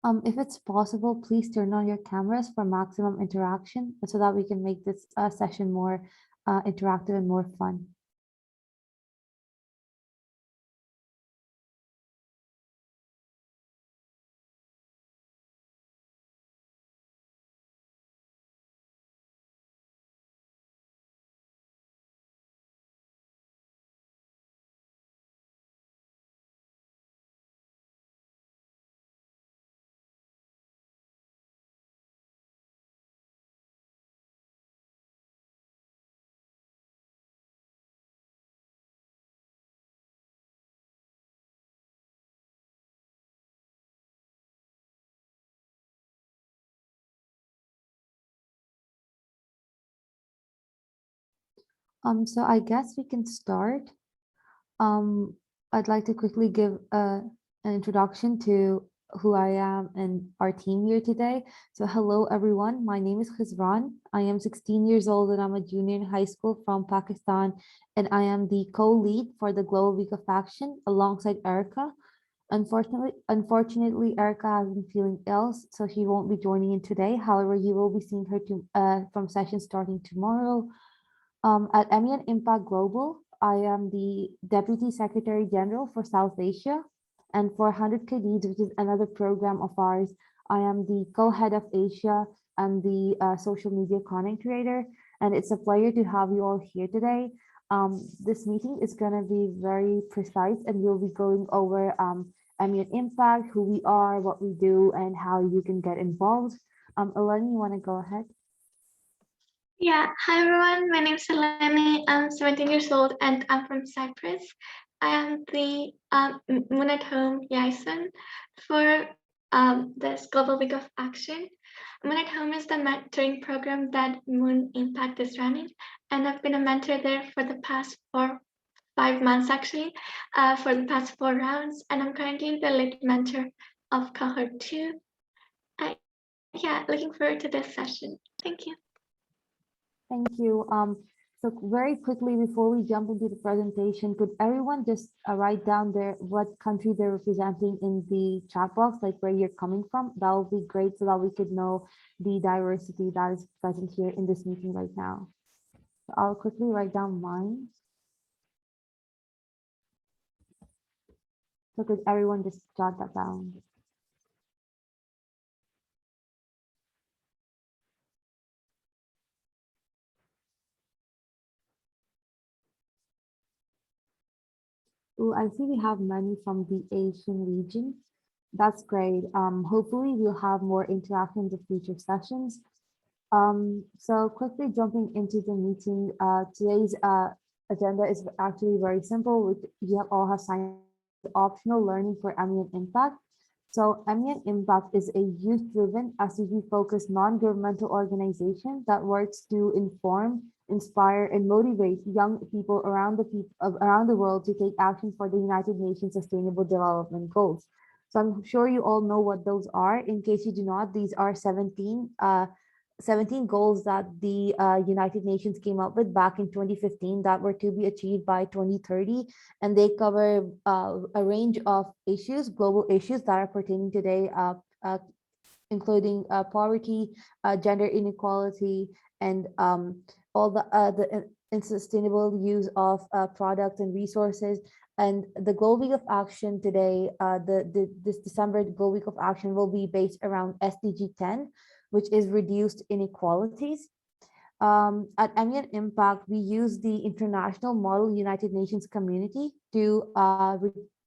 If it's possible, please turn on your cameras for maximum interaction so that we can make this session more interactive and more fun. So I guess we can start. Um, I'd like to quickly give an introduction to who I am and our team here today. So hello everyone, my name is Khizran. I am 16 years old and I'm a junior in high school from Pakistan, and I am the co-lead for the Global Week of Action alongside Erica. Unfortunately, Erica has been feeling ill, so she won't be joining in today. However, you will be seeing her from sessions starting tomorrow. At MUN Impact Global, I am the Deputy Secretary General for South Asia. And for 100K Leads, which is another program of ours, I am the co-head of Asia and the social media content creator. And it's a pleasure to have you all here today. This meeting is going to be very precise, and we'll be going over MUN Impact, who we are, what we do, and how you can get involved. Eleni, you want to go ahead? Yeah, hi everyone. My name is Eleni. I'm 17 years old and I'm from Cyprus. I am the MUN at Home liaison for this Global Week of Action. MUN at Home is the mentoring program that MUN Impact is running, and I've been a mentor there for the past 5 months actually, for the past 4 rounds, and I'm currently the lead mentor of cohort 2. Yeah, looking forward to this session. Thank you. Thank you. So very quickly before we jump into the presentation, could everyone just write down what country they're representing in the chat box, like where you're coming from? That would be great so that we could know the diversity that is present here in this meeting right now. So I'll quickly write down mine. So could everyone just jot that down? Oh, I see we have many from the Asian region. That's great. Hopefully we'll have more interaction in the future sessions. So quickly jumping into the meeting, today's agenda is actually very simple. You have all have signed optional learning for MUN Impact. So MUN Impact is a youth-driven, SDG-focused, non-governmental organization that works to inform, inspire, and motivate young people around the world to take action for the United Nations Sustainable Development Goals. So I'm sure you all know what those are. In case you do not, these are 17 goals that the United Nations came up with back in 2015 that were to be achieved by 2030. And they cover a range of issues, global issues that are pertaining today, including poverty, gender inequality, and all the unsustainable use of products and resources. And the Global Week of Action today, this December, the Global Week of Action will be based around SDG 10, which is reduced inequalities. At MUN Impact, we use the international model United Nations community to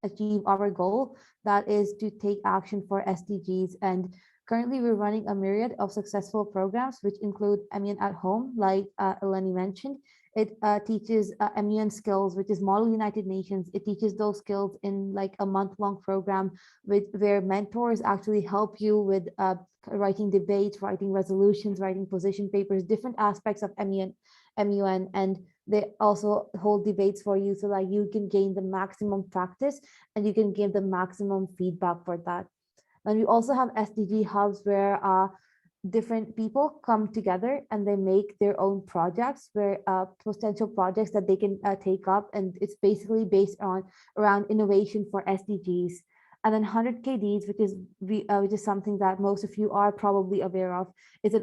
achieve our goal, that is to take action for SDGs. And currently we're running a myriad of successful programs, which include MUN at Home, like Eleni mentioned. It teaches MUN skills, which is Model United Nations. It teaches those skills in like a month-long program where mentors actually help you with writing debates, writing resolutions, writing position papers, different aspects of MUN, and they also hold debates for you so that you can gain the maximum practice and you can gain the maximum feedback for that. And we also have SDG hubs where different people come together and they make their own projects, where potential projects that they can take up, and it's basically based on around innovation for SDGs. And then 100K deeds, which is something that most of you are probably aware of, is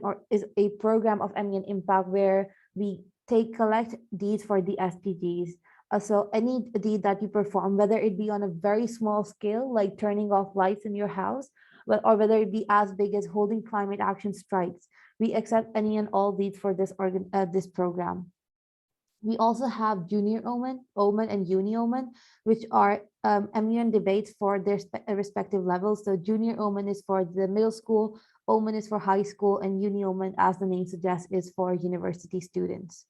a program of MUN Impact where we collect deeds for the SDGs. So any deed that you perform, whether it be on a very small scale, like turning off lights in your house, or whether it be as big as holding climate action strikes, we accept any and all deeds for this program. We also have junior Omen and uni Omen, which are MUN debates for their respective levels. So junior Omen is for the middle school, Omen is for high school, and uni Omen, as the name suggests, is for university students.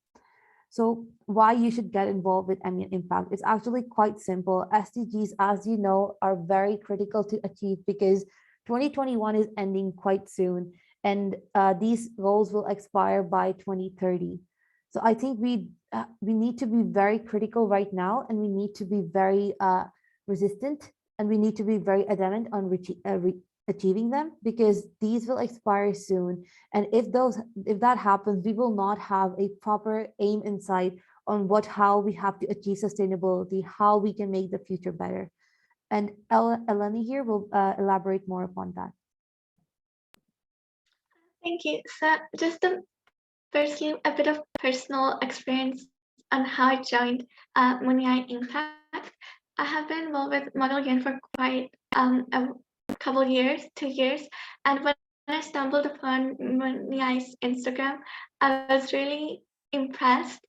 So why you should get involved with MUN Impact? It's actually quite simple. SDGs, as you know, are very critical to achieve because 2021 is ending quite soon, and these goals will expire by 2030. So I think we need to be very critical right now, and we need to be very resistant, and we need to be very adamant on achieving them because these will expire soon. And if that happens, we will not have a proper aim in sight on how we have to achieve sustainability, how we can make the future better. And Eleni here will elaborate more upon that. Thank you. So just firstly, a bit of personal experience on how I joined MUN Impact. I have been involved with Model UN for quite a couple years, 2 years, and when I stumbled upon MUN's Instagram, I was really impressed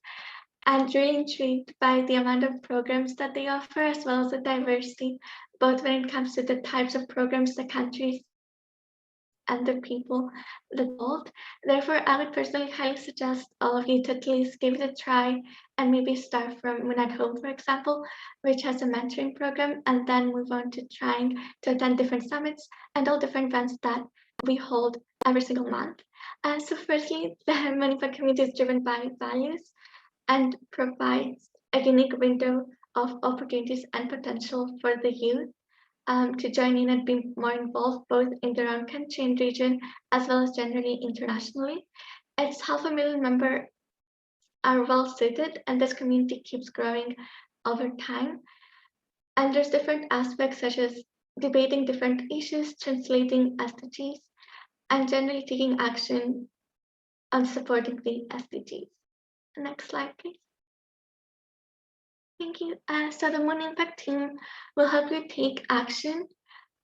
and really intrigued by the amount of programs that they offer, as well as the diversity, both when it comes to the types of programs, the countries, and the people that are involved. Therefore, I would personally highly suggest all of you to at least give it a try and maybe start from MUN at Home, for example, which has a mentoring program, and then move on to trying to attend different summits and all different events that we hold every single month. So, firstly, the MUN community is driven by values and provides a unique window of opportunities and potential for the youth to join in and be more involved both in their own country and region as well as generally internationally. Its 500,000 members are well suited and this community keeps growing over time. And there's different aspects such as debating different issues, translating SDGs, and generally taking action on supporting the SDGs. Next slide, please. Thank you. So the MUN Impact team will help you take action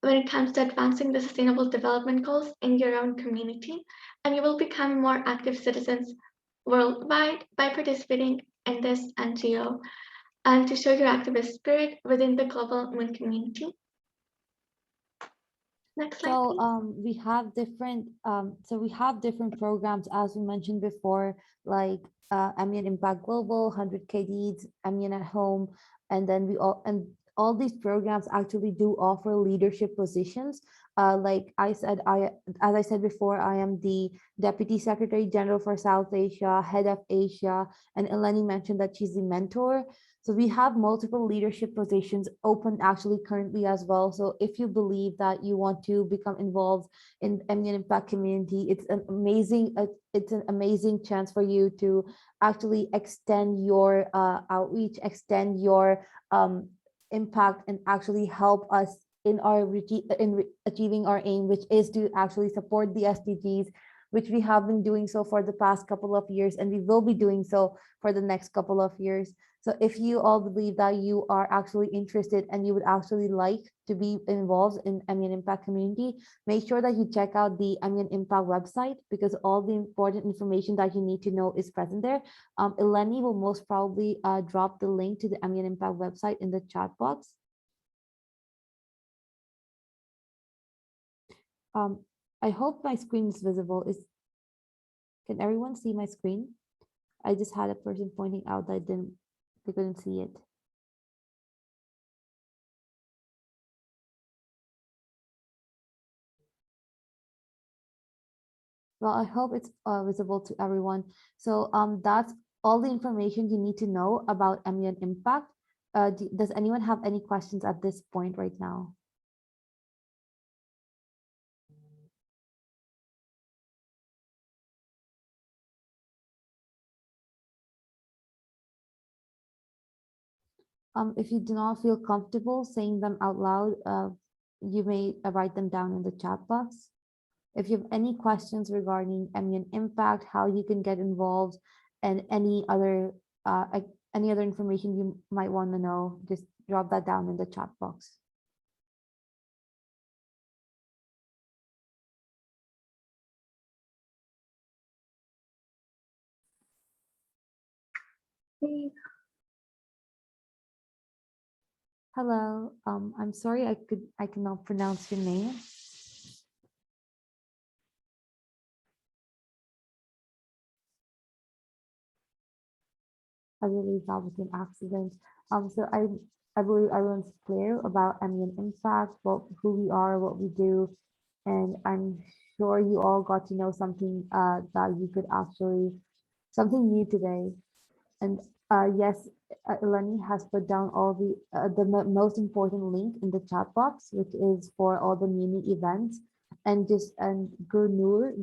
when it comes to advancing the Sustainable Development Goals in your own community, and you will become more active citizens worldwide by participating in this NGO and to show your activist spirit within the global MUN community. Next slide, So please. we have different programs as we mentioned before, like MUN Impact Global, 100K Deeds, MUN at Home, and then all these programs actually do offer leadership positions. Like as I said before, I am the Deputy Secretary General for South Asia, Head of Asia, and Eleni mentioned that she's the mentor. So we have multiple leadership positions open actually currently as well. So if you believe that you want to become involved in MUN Impact community, it's an amazing chance for you to actually extend your outreach, extend your impact, and actually help us in achieving our aim, which is to actually support the SDGs, which we have been doing so for the past couple of years, and we will be doing so for the next couple of years. So if you all believe that you are actually interested and you would actually like to be involved in MUN Impact community, make sure that you check out the MUN Impact website because all the important information that you need to know is present there. Eleni will most probably drop the link to the MUN Impact website in the chat box. I hope my screen is visible. Can everyone see my screen? I just had a person pointing out that they couldn't see it. Well, I hope it's visible to everyone. So that's all the information you need to know about MUN Impact. Does anyone have any questions at this point right now? If you do not feel comfortable saying them out loud, you may write them down in the chat box. If you have any questions regarding MUN impact, how you can get involved, and any other information you might want to know, just drop that down in the chat box. Hello, I'm sorry I cannot pronounce your name. I believe that was an accident. So I believe everyone's clear about MUN impact, who we are, what we do, and I'm sure you all got to know something that you could actually something new today. And yes, Eleni has put down all the most important link in the chat box, which is for all the mini events. And Gurnur,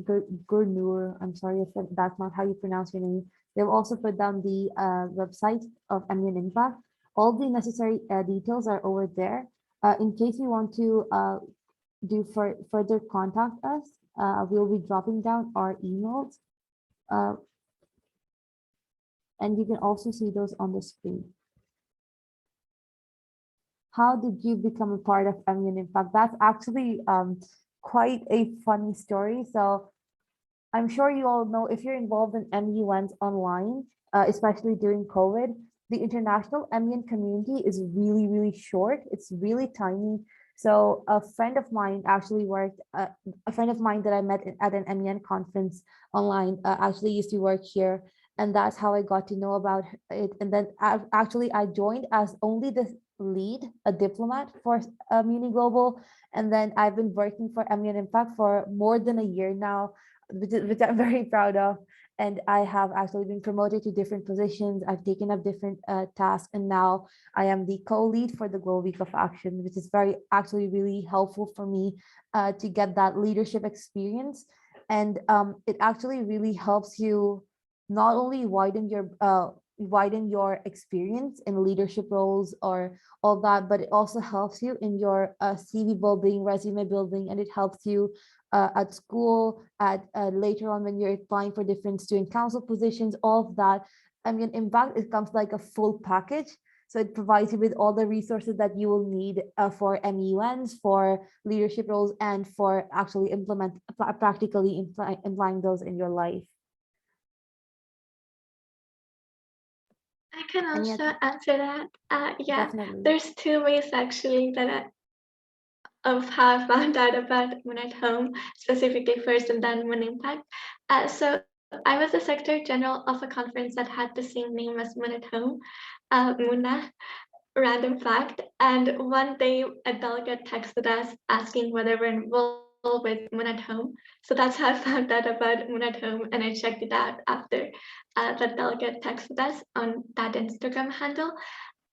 I'm sorry if that's not how you pronounce your name. They've also put down the website of MUN Impact. All the necessary details are over there. In case you want to further contact us, we'll be dropping down our emails. And you can also see those on the screen. How did you become a part of MUN Impact? That's actually quite a funny story. So I'm sure you all know if you're involved in MUNs online, especially during COVID, the international MUN community is really, really short. It's really tiny. So a friend of mine actually worked, a friend of mine that I met at an MUN conference online actually used to work here. And that's how I got to know about it. And then actually I joined as only the lead, a diplomat for Muni Global. And then I've been working for MUN Impact for more than a year now, which I'm very proud of. And I have actually been promoted to different positions. I've taken up different tasks, and now I am the co-lead for the Global Week of Action, which is actually really helpful for me to get that leadership experience. And it actually really helps you not only widen your experience in leadership roles or all that, but it also helps you in your CV building, resume building, and it helps you at school, at later on when you're applying for different student council positions, all of that. I mean, in fact, it comes like a full package. So it provides you with all the resources that you will need for MUNs, for leadership roles, and for actually practically implying those in your life. I can And also yet, answer that. Yeah, definitely. there's two ways actually of how I found out about MUN at home, specifically first and then MUN Impact. So I was the Secretary General of a conference that had the same name as MUN at home, MUNA, random fact. And one day a delegate texted us asking whether we're involved with MUN at home. So that's how I found out about MUN at home, and I checked it out after the delegate texted us on that Instagram handle.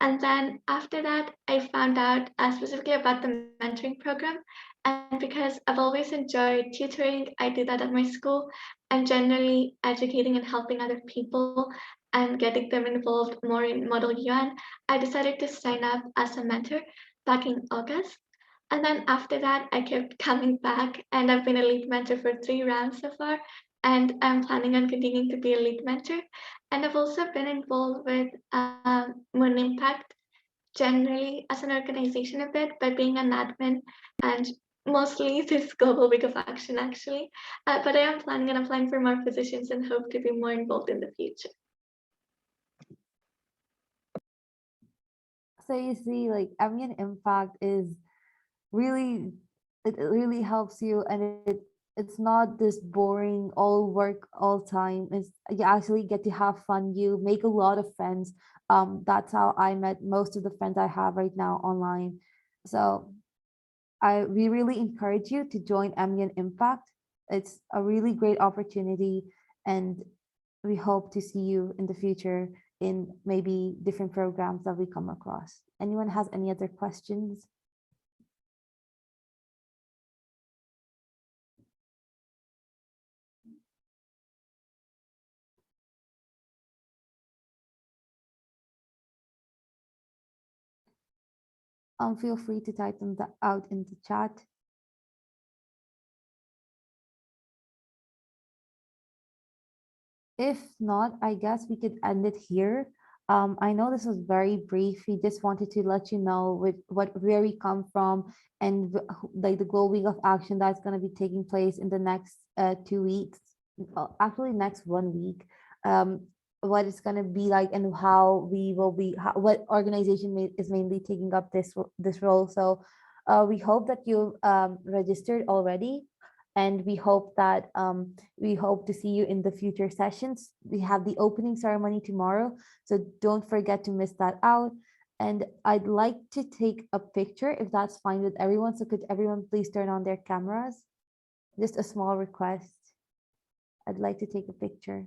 And then after that, I found out specifically about the mentoring program. And because I've always enjoyed tutoring, I do that at my school, and generally educating and helping other people and getting them involved more in Model UN, I decided to sign up as a mentor back in August. And then after that, I kept coming back, and I've been a lead mentor for 3 rounds so far. And I'm planning on continuing to be a lead mentor. And I've also been involved with MUN Impact generally as an organization a bit by being an admin and mostly this Global Week of Action actually. But I am planning on applying for more positions and hope to be more involved in the future. So you see, like MUN Impact is really, it really helps you, and it's not this boring all work all time. It's you actually get to have fun. You make a lot of friends. That's how I met most of the friends I have right now online. So we really encourage you to join MUN Impact. It's a really great opportunity, and we hope to see you in the future in maybe different programs that we come across. Anyone has any other questions? Feel free to type them out in the chat. If not, I guess we could end it here. I know this was very brief. We just wanted to let you know where we come from and like the Global Week of Action that's going to be taking place in the next 2 weeks. Actually, next 1 week. What it's going to be like and how we will be, what organization is mainly taking up this role. So we hope that you've registered already, and we hope to see you in the future sessions. We have the opening ceremony tomorrow, so don't forget to miss that out. And I'd like to take a picture if that's fine with everyone. So could everyone please turn on their cameras? Just a small request. I'd like to take a picture.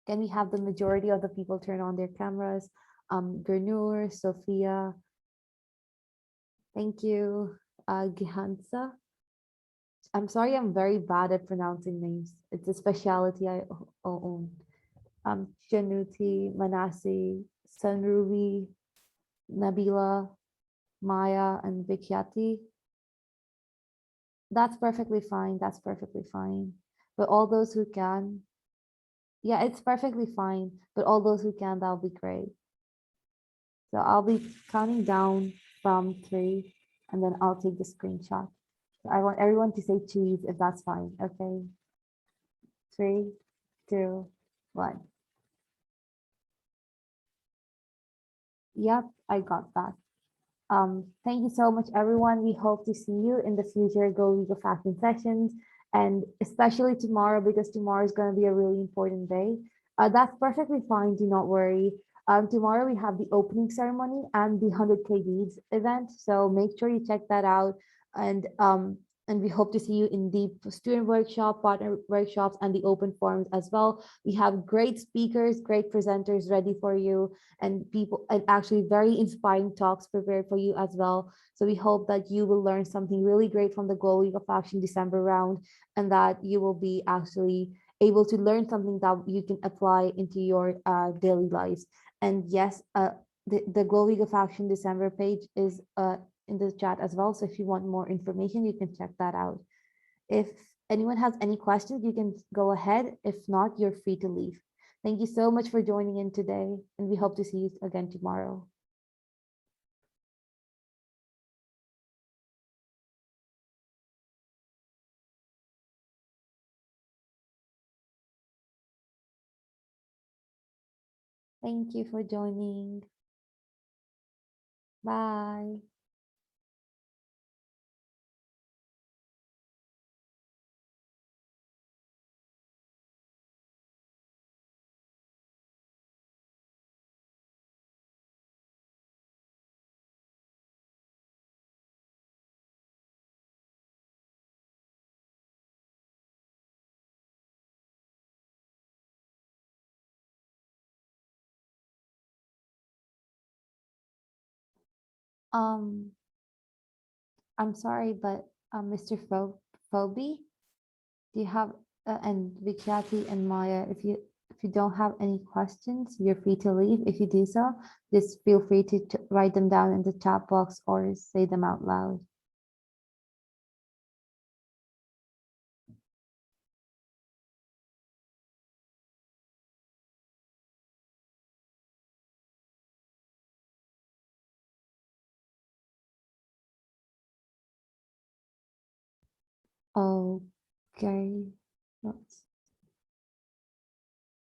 Can we have the majority of the people turn on their cameras? Gernur, Sophia, thank you. Gihansa. I'm sorry, I'm very bad at pronouncing names. It's a specialty I own. Januti, Manasi, Sanruvi, Nabila, Maya, and Vikyati. That's perfectly fine. That's perfectly fine. But all those who can, yeah, it's perfectly fine. But all those who can, that'll be great. So I'll be counting down from 3, and then I'll take the screenshot. So I want everyone to say cheese if that's fine. Okay. 3, 2, 1. Yep, I got that. Thank you so much, everyone. We hope to see you in the future Go Legal Fashion sessions, and especially tomorrow, because tomorrow is going to be a really important day. That's perfectly fine. Do not worry. Tomorrow we have the opening ceremony and the 100K Beads event. So make sure you check that out. And we hope to see you in the student workshop, partner workshops, and the open forums as well. We have great speakers, great presenters ready for you, and people, and actually very inspiring talks prepared for you as well. So we hope that you will learn something really great from the Global Week of Action December round, and that you will be actually able to learn something that you can apply into your daily lives. And yes, the Global Week of Action December page is in the chat as well. So if you want more information, you can check that out. If anyone has any questions, you can go ahead. If not, you're free to leave. Thank you so much for joining in today, and we hope to see you again tomorrow. Thank you for joining. Bye. Um, I'm sorry, but Mr. Phoebe, do you have and Vikyati and Maya, if you don't have any questions, you're free to leave. If you do so, just feel free to write them down in the chat box or say them out loud. Okay. Oops.